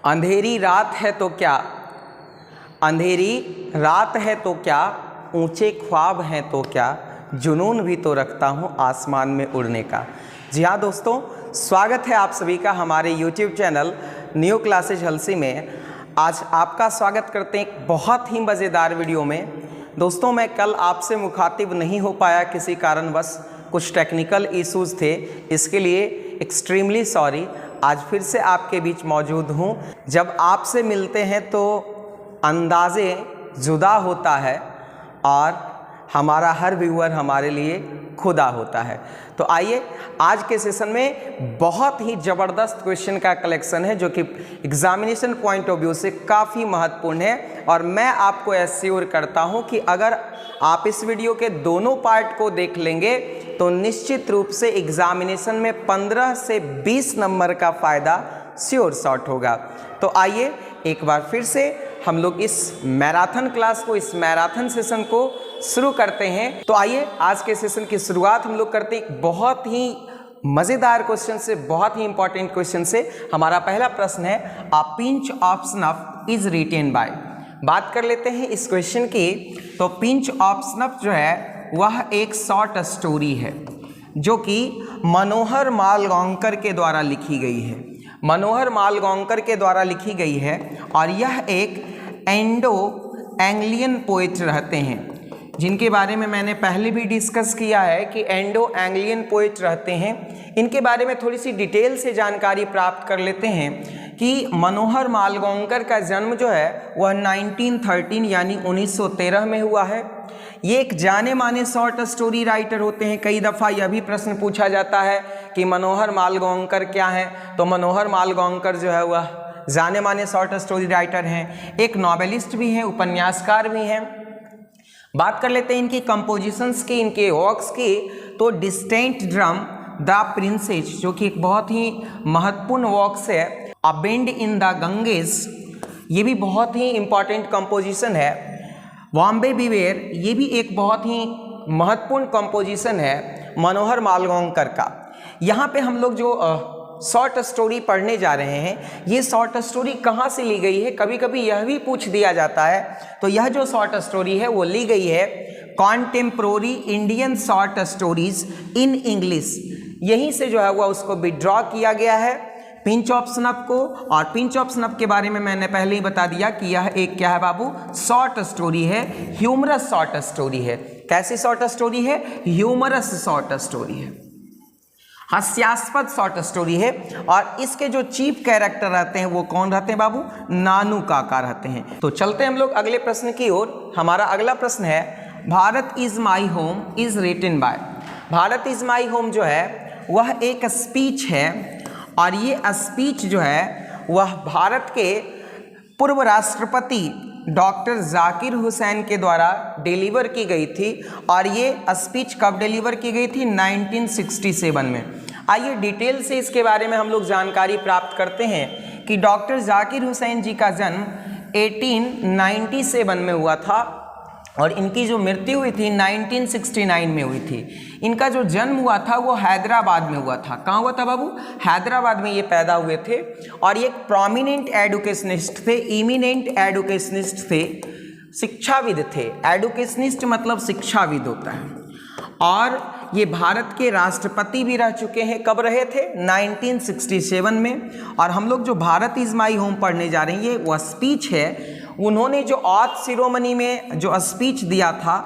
अंधेरी रात है तो क्या, अंधेरी रात है तो क्या, ऊंचे ख्वाब हैं तो क्या, जुनून भी तो रखता हूँ आसमान में उड़ने का। जी हाँ दोस्तों, स्वागत है आप सभी का हमारे YouTube channel new classes Halsi में। आज आपका स्वागत करते हैं एक बहुत ही मज़ेदार वीडियो में। दोस्तों, मैं कल आपसे मुखातिब नहीं हो पाया किसी कारणवश, कुछ टेक्निकल इश्यूज़ थे, इसके लिए एक्सट्रीमली सॉरी। आज फिर से आपके बीच मौजूद हूँ। जब आपसे मिलते हैं तो अंदाज़े जुदा होता है और हमारा हर व्यूअर हमारे लिए खुदा होता है। तो आइए, आज के सेशन में बहुत ही ज़बरदस्त क्वेश्चन का कलेक्शन है जो कि एग्जामिनेशन पॉइंट ऑफ व्यू से काफ़ी महत्वपूर्ण है। और मैं आपको एश्योर करता हूं कि अगर आप इस वीडियो के दोनों पार्ट को देख लेंगे तो निश्चित रूप से एग्जामिनेशन में 15 से 20 नंबर का फ़ायदा श्योर शॉट होगा। तो आइए एक बार फिर से हम लोग इस मैराथन क्लास को, इस मैराथन सेशन को शुरू करते हैं। तो आइए आज के सेशन की शुरुआत हम लोग करते हैं बहुत ही मज़ेदार क्वेश्चन से, बहुत ही इंपॉर्टेंट क्वेश्चन से। हमारा पहला प्रश्न है, a pinch of snuff is written bye. बात कर लेते हैं इस क्वेश्चन की। तो पिंच ऑफ स्नफ जो है वह एक शॉर्ट स्टोरी है जो कि मनोहर मालगांवकर के द्वारा लिखी गई है। मनोहर मालगांवकर के द्वारा लिखी गई है और यह एक इंडो एंग्लियन पोएट रहते हैं, जिनके बारे में मैंने पहले भी डिस्कस किया है कि इंडो एंग्लियन पोएट रहते हैं। इनके बारे में थोड़ी सी डिटेल से जानकारी प्राप्त कर लेते हैं कि मनोहर मालगांवकर का जन्म जो है वह 1913 यानी 1913 में हुआ है। ये एक जाने माने शॉर्ट स्टोरी राइटर होते हैं। कई दफ़ा यह भी प्रश्न पूछा जाता है कि मनोहर मालगांवकर क्या है, तो मनोहर मालगांवकर जो है वह जाने माने शॉर्ट स्टोरी राइटर हैं, एक नॉवेलिस्ट भी हैं, उपन्यासकार भी हैं। बात कर लेते हैं इनकी कंपोजिशंस की, इनके वर्क्स की। तो डिस्टेंट ड्रम, द प्रिंसेस जो कि एक बहुत ही महत्वपूर्ण वर्क्स है। अ बेंड इन द गंगेज, ये भी बहुत ही इंपॉर्टेंट कंपोजिशन है। बॉम्बे बिवेयर, ये भी एक बहुत ही महत्वपूर्ण कंपोजिशन है मनोहर मालगांवकर का। यहाँ पे हम लोग जो शॉर्ट स्टोरी पढ़ने जा रहे हैं, ये शॉर्ट स्टोरी कहाँ से ली गई है, कभी कभी यह भी पूछ दिया जाता है। तो यह जो शॉर्ट स्टोरी है वो ली गई है contemporary Indian short stories in English, यहीं से जो है वह उसको विड्रॉ किया गया है पिंच ऑफ स्नफ को। और पिंच ऑफ स्नफ के बारे में मैंने पहले ही बता दिया कि यह एक क्या है बाबू, शॉर्ट स्टोरी है, ह्यूमरस शॉर्ट स्टोरी है। कैसी शॉर्ट स्टोरी है? ह्यूमरस शॉर्ट स्टोरी है, हास्यास्पद शॉर्ट स्टोरी है। और इसके जो चीफ कैरेक्टर रहते हैं वो कौन रहते हैं बाबू? नानू काका रहते हैं। तो चलते हैं हम लोग अगले प्रश्न की ओर। हमारा अगला प्रश्न है, Bharat is my home is written by. Bharat is my home जो है वह एक स्पीच है और ये स्पीच जो है वह भारत के पूर्व राष्ट्रपति डॉक्टर जाकिर हुसैन के द्वारा डिलीवर की गई थी। और ये स्पीच कब डिलीवर की गई थी? 1967 में। आइए डिटेल से इसके बारे में हम लोग जानकारी प्राप्त करते हैं कि डॉक्टर जाकिर हुसैन जी का जन्म 1897 में हुआ था और इनकी जो मृत्यु हुई थी 1969 में हुई थी। इनका जो जन्म हुआ था वो हैदराबाद में हुआ था। कहाँ हुआ था बाबू? हैदराबाद में ये पैदा हुए थे। और ये एक प्रोमिनेंट एडुकेशनिस्ट थे, इमिनेंट एडुकेशनिस्ट थे, शिक्षाविद थे। एडुकेशनिस्ट मतलब शिक्षाविद होता है। और ये भारत के राष्ट्रपति भी रह चुके हैं। कब रहे थे? 1967 में। और हम लोग जो भारत इज माई होम पढ़ने जा रहे हैं, ये वह स्पीच है। उन्होंने जो ऑथ सेरोमनी में जो स्पीच दिया था,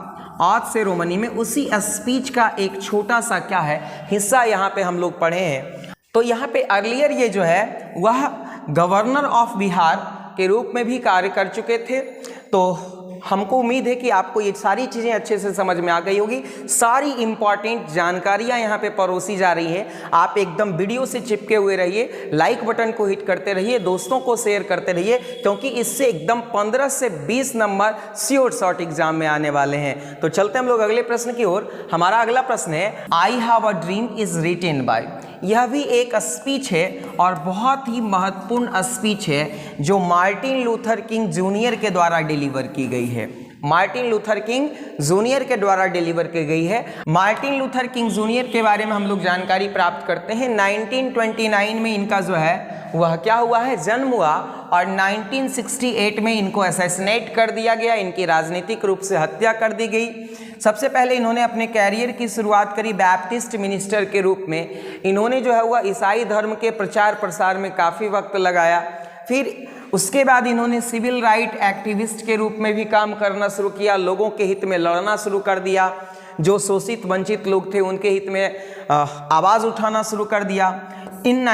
ऑथ सेरोमनी में, उसी स्पीच का एक छोटा सा क्या है हिस्सा यहाँ पे हम लोग पढ़े हैं। तो यहाँ पे अर्लियर ये जो है वह गवर्नर ऑफ बिहार के रूप में भी कार्य कर चुके थे। तो हमको उम्मीद है कि आपको ये सारी चीज़ें अच्छे से समझ में आ गई होगी। सारी इंपॉर्टेंट जानकारियाँ यहाँ पे परोसी जा रही हैं। आप एकदम वीडियो से चिपके हुए रहिए, लाइक बटन को हिट करते रहिए, दोस्तों को शेयर करते रहिए, क्योंकि इससे एकदम 15 से 20 नंबर श्योर शॉर्ट एग्जाम में आने वाले हैं। तो चलते हम लोग अगले प्रश्न की ओर। हमारा अगला प्रश्न है, I have a dream is written bye. यह भी एक स्पीच है और बहुत ही महत्वपूर्ण स्पीच है जो मार्टिन लूथर किंग जूनियर के द्वारा डिलीवर की गई है। मार्टिन लूथर किंग जूनियर के द्वारा डिलीवर की गई है। मार्टिन लूथर किंग जूनियर के बारे में हम लोग जानकारी प्राप्त करते हैं। 1929 में इनका जो है वह क्या हुआ है, जन्म हुआ, और 1968 में इनको असैसिनेट कर दिया गया, इनकी राजनीतिक रूप से हत्या कर दी गई। सबसे पहले इन्होंने अपने कैरियर की शुरुआत करी बैप्टिस्ट मिनिस्टर के रूप में। इन्होंने जो है वह ईसाई धर्म के प्रचार प्रसार में काफ़ी वक्त लगाया। फिर उसके बाद इन्होंने सिविल राइट एक्टिविस्ट के रूप में भी काम करना शुरू किया, लोगों के हित में लड़ना शुरू कर दिया, जो शोषित वंचित लोग थे उनके हित में आवाज़ उठाना शुरू कर दिया। इन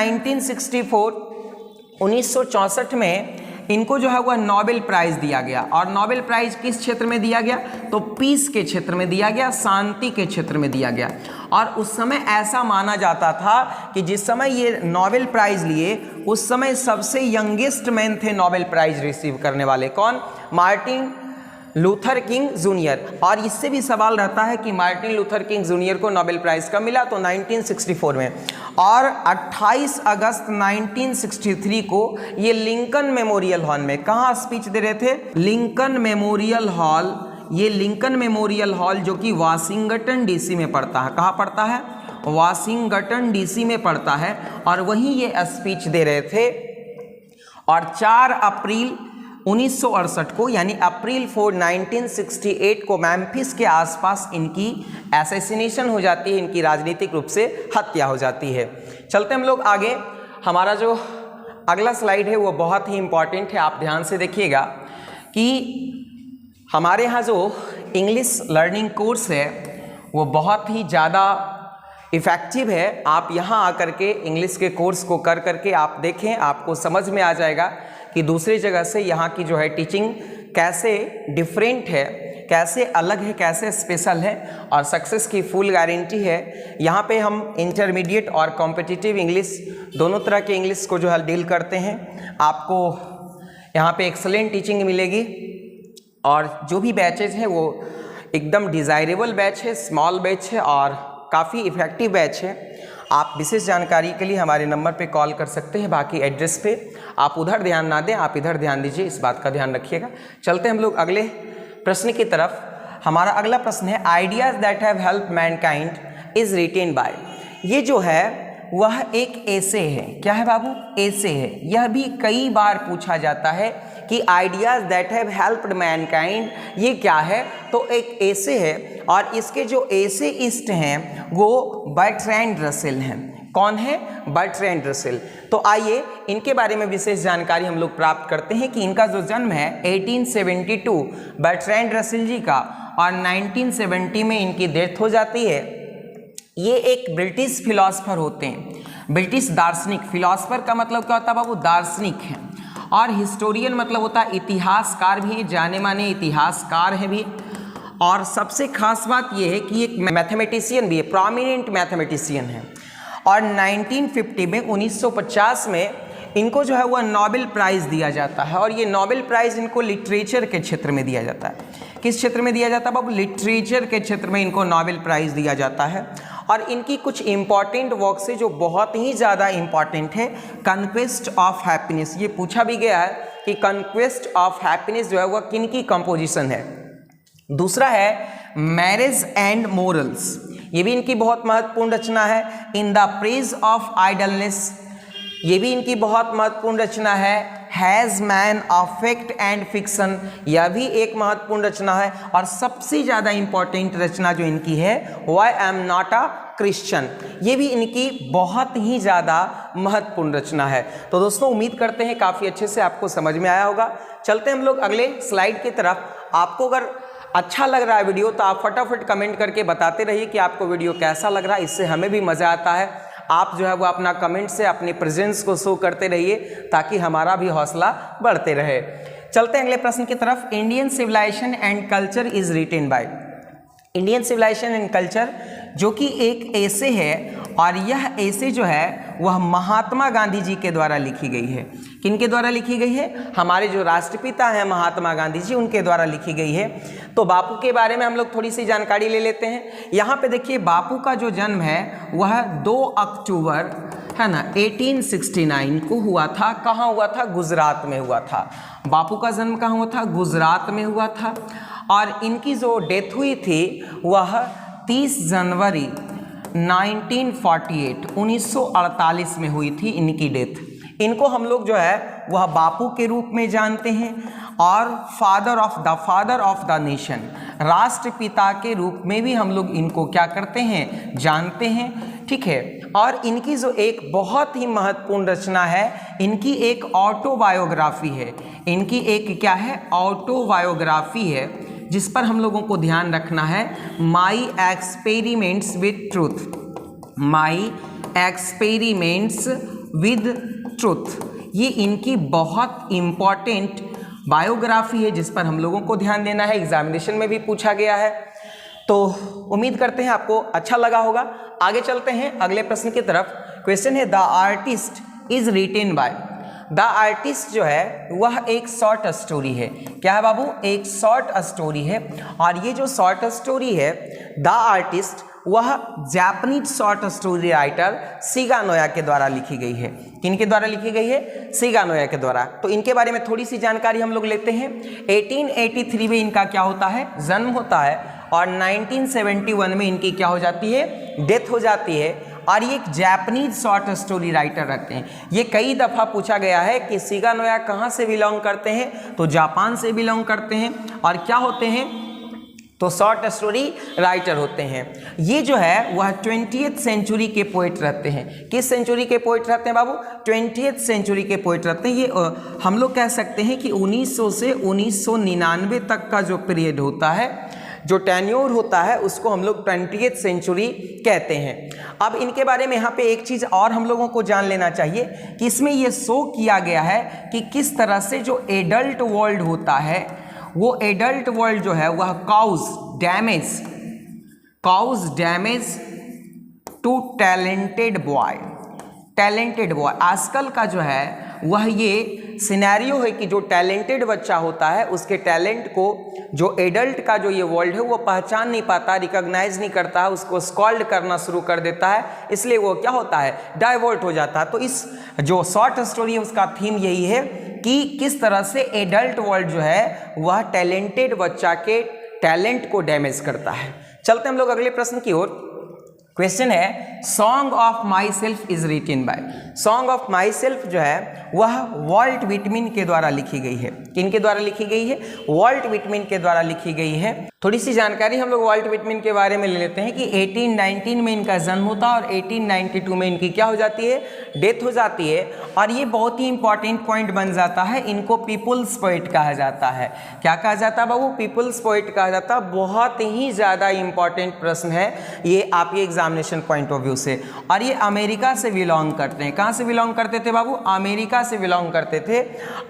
1964 में इनको जो है वह नोबेल प्राइज़ दिया गया, और नोबेल प्राइज़ किस क्षेत्र में दिया गया, तो पीस के क्षेत्र में दिया गया, शांति के क्षेत्र में दिया गया। और उस समय ऐसा माना जाता था कि जिस समय ये नोबेल प्राइज़ लिए उस समय सबसे यंगेस्ट मैन थे नोबेल प्राइज़ रिसीव करने वाले। कौन, मार्टिन लूथर किंग जूनियर। और इससे भी सवाल रहता है कि मार्टिन लूथर किंग जूनियर को नोबेल प्राइज़ कब मिला, तो 1964 में। और 28 अगस्त 1963 को ये लिंकन मेमोरियल हॉल में, कहाँ स्पीच दे रहे थे, लिंकन मेमोरियल हॉल। ये लिंकन मेमोरियल हॉल जो कि वाशिंगटन डीसी में पड़ता है, कहाँ पड़ता है, वाशिंगटन डीसी में पड़ता है, और वहीं ये स्पीच दे रहे थे। और 4 अप्रैल 1968 को, यानी अप्रैल 4 1968 को मेम्फिस के आसपास इनकी असैसिनेशन हो जाती है, इनकी राजनीतिक रूप से हत्या हो जाती है। चलते हम लोग आगे। हमारा जो अगला स्लाइड है वो बहुत ही इम्पॉर्टेंट है, आप ध्यान से देखिएगा कि हमारे यहाँ जो इंग्लिश लर्निंग कोर्स है वो बहुत ही ज़्यादा इफ़ेक्टिव है। आप यहाँ आकर के इंग्लिश के कोर्स को कर करके आप देखें, आपको समझ में आ जाएगा कि दूसरी जगह से यहाँ की जो है टीचिंग कैसे डिफरेंट है, कैसे अलग है, कैसे स्पेशल है, और सक्सेस की फुल गारंटी है। यहाँ पे हम इंटरमीडिएट और कॉम्पिटिटिव इंग्लिश दोनों तरह के इंग्लिश को जो है डील करते हैं। आपको यहाँ पे एक्सलेंट टीचिंग मिलेगी, और जो भी बैचेज हैं वो एकदम डिज़ायरेबल बैच है, स्मॉल बैच है और काफ़ी इफ़ेक्टिव बैच है। आप विशेष जानकारी के लिए हमारे नंबर पे कॉल कर सकते हैं, बाकी एड्रेस पे। आप उधर ध्यान ना दें, आप इधर ध्यान दीजिए, इस बात का ध्यान रखिएगा। चलते हम लोग अगले प्रश्न की तरफ। हमारा अगला प्रश्न है, ideas that have help Mankind is written bye. ये जो है वह एक एसे है। क्या है बाबू, एसे है। यह भी कई बार पूछा जाता है कि ideas that have helped Mankind ये क्या है, तो एक एसे है, और इसके जो एसेइस्ट हैं वो बर्ट्रैंड रसेल हैं। कौन है, बर्ट्रैंड रसेल। तो आइए इनके बारे में विशेष जानकारी हम लोग प्राप्त करते हैं कि इनका जो जन्म है 1872 बर्ट्रैंड रसेल जी का, और 1970 में इनकी डेथ हो जाती है। ये एक ब्रिटिश फिलॉसफर होते हैं, ब्रिटिश दार्शनिक। फिलॉसफर का मतलब क्या होता है बाबू, दार्शनिक है। और हिस्टोरियन मतलब होता है इतिहासकार भी है, जाने माने इतिहासकार हैं भी। और सबसे खास बात यह है कि एक मैथमेटिशियन भी है, प्रोमिनेंट मैथमेटिशियन है। और 1950 में 1950 में इनको जो है वह नोबेल प्राइज़ दिया जाता है, और ये नोबेल प्राइज़ इनको लिटरेचर के क्षेत्र में दिया जाता है। किस क्षेत्र में दिया जाता है बाबू, लिटरेचर के क्षेत्र में इनको नोबेल प्राइज़ दिया जाता है। और इनकी कुछ इंपॉर्टेंट वर्क्स है जो बहुत ही ज़्यादा इंपॉर्टेंट है। कन्क्वेस्ट ऑफ हैप्पीनेस, ये पूछा भी गया है कि कन्क्वेस्ट ऑफ हैप्पीनेस जो है वह किन की कंपोजिशन है। दूसरा है मैरिज एंड मोरल्स, ये भी इनकी बहुत महत्वपूर्ण रचना है। In the praise of idleness, ये भी इनकी बहुत महत्वपूर्ण रचना है। Has man affect and fiction, यह भी एक महत्वपूर्ण रचना है। और सबसे ज़्यादा इंपॉर्टेंट रचना जो इनकी है why I am not a Christian, ये भी इनकी बहुत ही ज़्यादा महत्वपूर्ण रचना है। तो दोस्तों उम्मीद करते हैं काफ़ी अच्छे से आपको समझ में आया होगा। चलते हम लोग अगले स्लाइड की तरफ। आपको अगर अच्छा लग रहा है वीडियो तो आप फटाफट कमेंट करके बताते रहिए कि आपको वीडियो कैसा लग रहा है, इससे हमें भी मज़ा आता है। आप जो है वो अपना कमेंट से अपने प्रेजेंस को शो करते रहिए ताकि हमारा भी हौसला बढ़ते रहे। चलते हैं अगले प्रश्न की तरफ। Indian civilisation and culture is written by. Indian civilisation and culture जो कि एक एसे है, और यह एसे जो है वह महात्मा गांधी जी के द्वारा लिखी गई है। किनके द्वारा लिखी गई है, हमारे जो राष्ट्रपिता हैं महात्मा गांधी जी, उनके द्वारा लिखी गई है। तो बापू के बारे में हम लोग थोड़ी सी जानकारी ले लेते हैं। यहाँ पे देखिए बापू का जो जन्म है वह 2 अक्टूबर है ना, 1869 को हुआ था। कहाँ हुआ था? गुजरात में हुआ था। बापू का जन्म कहाँ हुआ था? गुजरात में हुआ था। और इनकी जो डेथ हुई थी वह 30 जनवरी 1948 में हुई थी इनकी डेथ। इनको हम लोग जो है वह बापू के रूप में जानते हैं और फादर ऑफ द नेशन, राष्ट्रपिता के रूप में भी हम लोग इनको क्या करते हैं? जानते हैं। ठीक है। और इनकी जो एक बहुत ही महत्वपूर्ण रचना है, इनकी एक ऑटोबायोग्राफी है। इनकी एक क्या है? ऑटोबायोग्राफी है, जिस पर हम लोगों को ध्यान रखना है, my experiments with truth. My experiments with truth, ये इनकी बहुत इम्पॉर्टेंट बायोग्राफी है, जिस पर हम लोगों को ध्यान देना है। एग्जामिनेशन में भी पूछा गया है, तो उम्मीद करते हैं आपको अच्छा लगा होगा। आगे चलते हैं अगले प्रश्न की तरफ। क्वेश्चन है, the artist is written bye. The artist जो है वह एक शॉर्ट स्टोरी है। क्या है बाबू? एक शॉर्ट स्टोरी है। और ये जो शॉर्ट स्टोरी है द आर्टिस्ट, वह Japanese short story writer Shiga Naoya के द्वारा लिखी गई है। किनके द्वारा लिखी गई है? सिगा नोया के द्वारा। तो इनके बारे में थोड़ी सी जानकारी हम लोग लेते हैं। 1883 में इनका क्या होता है? जन्म होता है। और 1971 में इनकी क्या हो जाती है? डेथ हो जाती है। और ये एक जापानीज शॉर्ट स्टोरी राइटर रहते हैं। ये कई दफ़ा पूछा गया है कि सिगा नोया कहाँ से बिलोंग करते हैं? तो जापान से बिलोंग करते हैं। और क्या होते हैं? तो शॉर्ट स्टोरी राइटर होते हैं। ये जो है वह 20th सेंचुरी के पोइट रहते हैं। किस सेंचुरी के पोइट रहते हैं बाबू? 20th सेंचुरी के पोइट रहते हैं। ये हम लोग कह सकते हैं कि 1900 से 1999 तक का जो पीरियड होता है, जो टेन्योर होता है, उसको हम लोग 20th सेंचुरी कहते हैं। अब इनके बारे में यहाँ पे एक चीज़ और हम लोगों को जान लेना चाहिए कि इसमें ये शो किया गया है कि किस तरह से जो एडल्ट वर्ल्ड होता है, वो एडल्ट वर्ल्ड जो है वह cause damage to talented boy. आजकल का जो है वह ये सिनेरियो है कि जो टैलेंटेड बच्चा होता है, उसके टैलेंट को जो एडल्ट का जो ये वर्ल्ड है वो पहचान नहीं पाता, रिकॉग्नाइज नहीं करता है, उसको स्कॉल्ड करना शुरू कर देता है। इसलिए वो क्या होता है? डाइवर्ट हो जाता है। तो इस जो शॉर्ट स्टोरी है उसका थीम यही है कि किस तरह से एडल्ट वर्ल्ड जो है वह टैलेंटेड बच्चा के टैलेंट को डैमेज करता है। चलते हम लोग अगले प्रश्न की ओर। क्वेश्चन है, song of myself is written by. Song of myself जो है वह वॉल्ट विटमिन के द्वारा लिखी गई है। किनके द्वारा लिखी गई है? वॉल्ट विटमिन के द्वारा लिखी गई है। थोड़ी सी जानकारी हम लोग वॉल्ट विटमिन के बारे में ले लेते हैं कि 1819 में इनका जन्म होता है और 1892 में इनकी क्या हो जाती है? डेथ हो जाती है। और ये बहुत ही इंपॉर्टेंट पॉइंट बन जाता है, इनको पीपुल्स पोइट कहा जाता है। क्या कहा जाता है बाबू? पीपुल्स पोइट कहा जाता है। बहुत ही ज़्यादा इंपॉर्टेंट प्रश्न है ये आपके एग्जामिनेशन पॉइंट ऑफ व्यू से। और ये अमेरिका से बिलोंग करते हैं। कहाँ से बिलोंग करते थे बाबू? अमेरिका से बिलोंग करते थे।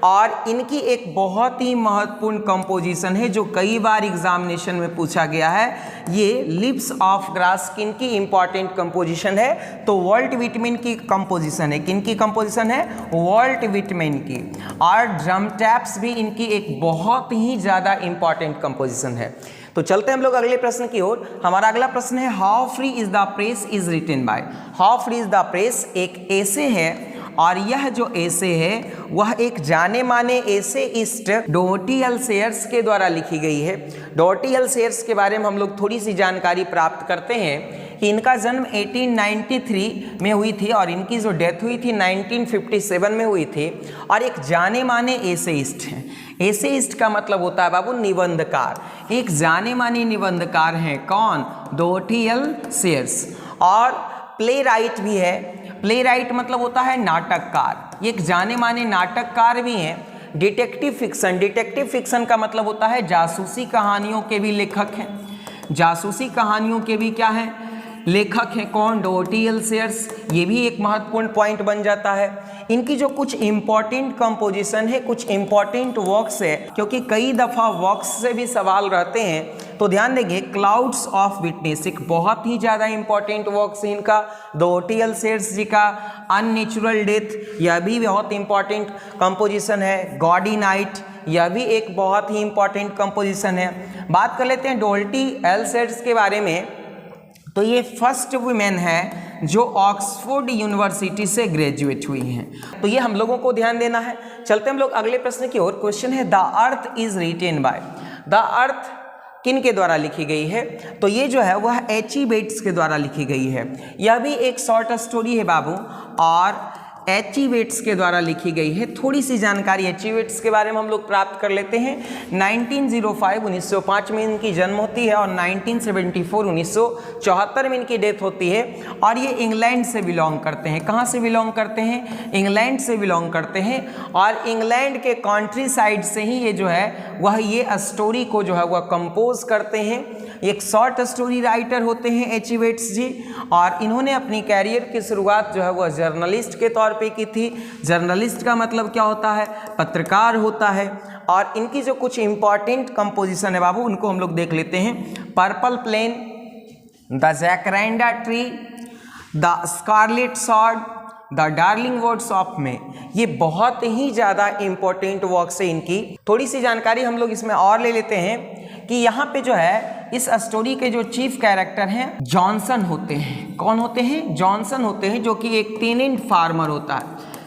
और इनकी एक बहुत ही महत्वपूर्ण कंपोजिशन है जो कई बार एग्जामिनेशन में पूछा गया है। ये लिप्स ऑफ ग्रास किनकी इंपॉर्टेंट कंपोजिशन है? तो वॉल्ट विटमिन की कंपोजिशन है। किनकी कंपोजिशन है? वॉल्ट विटमिन की। और ड्रम टैप्स भी इनकी एक बहुत ही ज़्यादा इंपॉर्टेंट कंपोजिशन है। तो चलते हैं हम लोग अगले प्रश्न की ओर। हमारा अगला प्रश्न है, how free is the press is written by. How free is the press एक एसे है, और यह जो एसे है वह एक जाने माने एसेइस्ट डोरोथी एल सेयर्स के द्वारा लिखी गई है। डोरोथी एल सेयर्स के बारे में हम लोग थोड़ी सी जानकारी प्राप्त करते हैं कि इनका जन्म 1893 में हुई थी और इनकी जो डेथ हुई थी 1957 में हुई थी। और एक जाने माने एसेइस्ट हैं। एसेइस्ट का मतलब होता है बाबू निबंधकार। एक जाने माने निबंधकार हैं। कौन? Dorothy L shares. और प्ले राइट भी है। प्ले राइट मतलब होता है नाटककार। एक जाने माने नाटककार भी हैं। डिटेक्टिव फिक्शन का मतलब होता है जासूसी कहानियों के भी लेखक हैं। जासूसी कहानियों के भी क्या हैं? लेखक हैं। कौन? Dorothy L shares. ये भी एक महत्वपूर्ण पॉइंट बन जाता है। इनकी जो कुछ इंपॉर्टेंट कंपोजिशन है, कुछ इंपॉर्टेंट वर्क्स है, क्योंकि कई दफ़ा वर्क्स से भी सवाल रहते हैं, तो ध्यान देंगे। क्लाउड्स ऑफ विटनेस एक बहुत ही ज़्यादा इंपॉर्टेंट वर्क्स है इनका। डोरोथी एल सेयर्स जी का अननेचुरल डेथ, यह भी बहुत इंपॉर्टेंट कंपोजिशन है। गॉडी नाइट, यह भी एक बहुत ही इंपॉर्टेंट कंपोजिशन है। बात कर लेते हैं डोरोथी एल सेयर्स के बारे में। तो ये फर्स्ट वुमेन है जो ऑक्सफोर्ड यूनिवर्सिटी से ग्रेजुएट हुई हैं। तो ये हम लोगों को ध्यान देना है। चलते हम लोग अगले प्रश्न की ओर। क्वेश्चन है the earth is written bye. The earth किन के द्वारा लिखी गई है? तो ये जो है वह H.E. बेट्स के द्वारा लिखी गई है। यह भी एक शॉर्ट स्टोरी है बाबू, और H.E. बेट्स के द्वारा लिखी गई है। थोड़ी सी जानकारी H.E. बेट्स के बारे में हम लोग प्राप्त कर लेते हैं। 1905 में इनकी जन्म होती है और 1974 में इनकी डेथ होती है। और ये इंग्लैंड से बिलोंग करते हैं। कहाँ से बिलोंग करते हैं? इंग्लैंड से बिलोंग करते हैं। और इंग्लैंड के कंट्री साइड से ही ये जो है वह ये स्टोरी को जो है वह कंपोज करते हैं। एक शॉर्ट स्टोरी राइटर होते हैं H.E. बेट्स जी, और इन्होंने अपनी कैरियर की शुरुआत जो है वह जर्नलिस्ट के तौर पे की थी। जर्नलिस्ट का मतलब क्या होता है? पत्रकार होता है। और इनकी जो कुछ इंपॉर्टेंट कंपोजिशन है बाबू, उनको हम लोग देख लेते हैं। Purple plane, the jacaranda tree, the scarlet sword, the darling words of May, ये बहुत ही ज़्यादा इंपॉर्टेंट वर्क्स है इनकी। थोड़ी सी जानकारी हम लोग इसमें और ले लेते हैं कि यहाँ पे जो है इस स्टोरी के जो चीफ कैरेक्टर हैं जॉनसन होते हैं। कौन होते हैं? जॉनसन होते हैं, जो कि एक टेनेंट फार्मर होता है।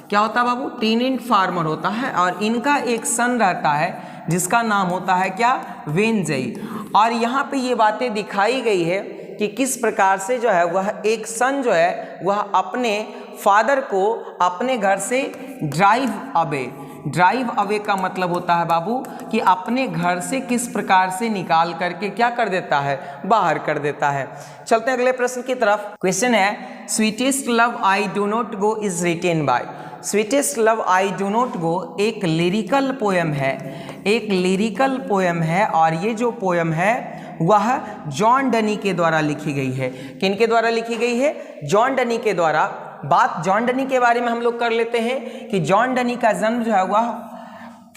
क्या होता है बाबू? टेनेंट फार्मर होता है। और इनका एक सन रहता है जिसका नाम होता है क्या? वेंजई। और यहाँ पे ये बातें दिखाई गई है कि किस प्रकार से जो है वह एक सन जो है वह अपने फादर को अपने घर से ड्राइव अवे का मतलब होता है बाबू कि अपने घर से किस प्रकार से निकाल करके क्या कर देता है? बाहर कर देता है। चलते हैं अगले प्रश्न की तरफ। क्वेश्चन है sweetest love I do not go is written bye. Sweetest love I do not go एक लिरिकल पोयम है। एक लिरिकल पोयम है, और ये जो पोयम है वह जॉन डनी के द्वारा लिखी गई है। किन के द्वारा लिखी गई है? जॉन डनी के द्वारा। बात जॉन डनी के बारे में हम लोग कर लेते हैं कि जॉन डनी का जन्म जो है वह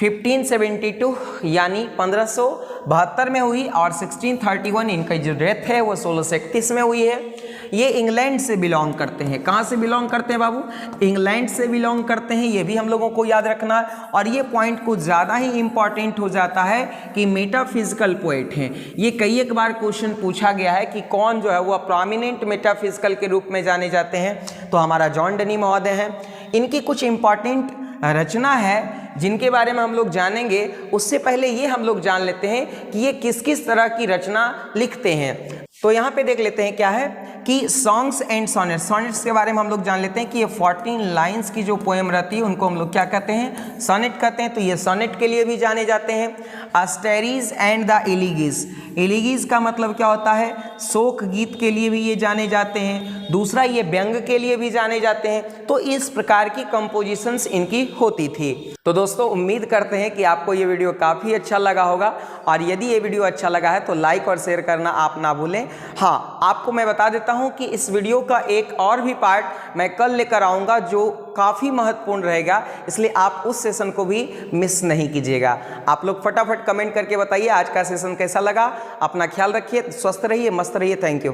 1572 यानी 1572 में हुई, और 1631 इनका जो डेथ है वो 1631 में हुई है। ये इंग्लैंड से बिलोंग करते हैं। कहाँ से बिलोंग करते हैं बाबू? इंग्लैंड से बिलोंग करते हैं। ये भी हम लोगों को याद रखना है। और ये पॉइंट कुछ ज़्यादा ही इंपॉर्टेंट हो जाता है कि मेटाफिजिकल पोएट हैं। ये कई एक बार क्वेश्चन पूछा गया है कि कौन जो है वह प्रोमिनेंट मेटाफिजिकल के रूप में जाने जाते हैं, तो हमारा जॉन डनी महोदय हैं। इनकी कुछ इंपॉर्टेंट रचना है जिनके बारे में हम लोग जानेंगे। उससे पहले ये हम लोग जान लेते हैं कि ये किस किस तरह की रचना लिखते हैं। तो यहाँ पे देख लेते हैं क्या है कि सॉन्ग्स एंड सॉनेट्स। सॉनेट्स के बारे में हम लोग जान लेते हैं कि ये 14 लाइंस की जो पोएम रहती है उनको हम लोग क्या कहते हैं? सॉनेट कहते हैं। तो ये सॉनेट के लिए भी जाने जाते हैं। अस्टेरीज एंड द एलिगीज। एलिगीज का मतलब क्या होता है? शोक गीत के लिए भी ये जाने जाते हैं। दूसरा, ये व्यंग के लिए भी जाने जाते हैं। तो इस प्रकार की कंपोजिशंस इनकी होती थी। तो दोस्तों उम्मीद करते हैं कि आपको ये वीडियो काफ़ी अच्छा लगा होगा, और यदि ये वीडियो अच्छा लगा है तो लाइक और शेयर करना आप ना भूलें। हाँ, आपको मैं बता देता हूँ कि इस वीडियो का एक और भी पार्ट मैं कल लेकर आऊँगा जो काफ़ी महत्वपूर्ण रहेगा, इसलिए आप उस सेशन को भी मिस नहीं कीजिएगा। आप लोग फटाफट कमेंट करके बताइए आज का सेशन कैसा लगा। अपना ख्याल रखिए, स्वस्थ रहिए, मस्त रहिए। Thank you.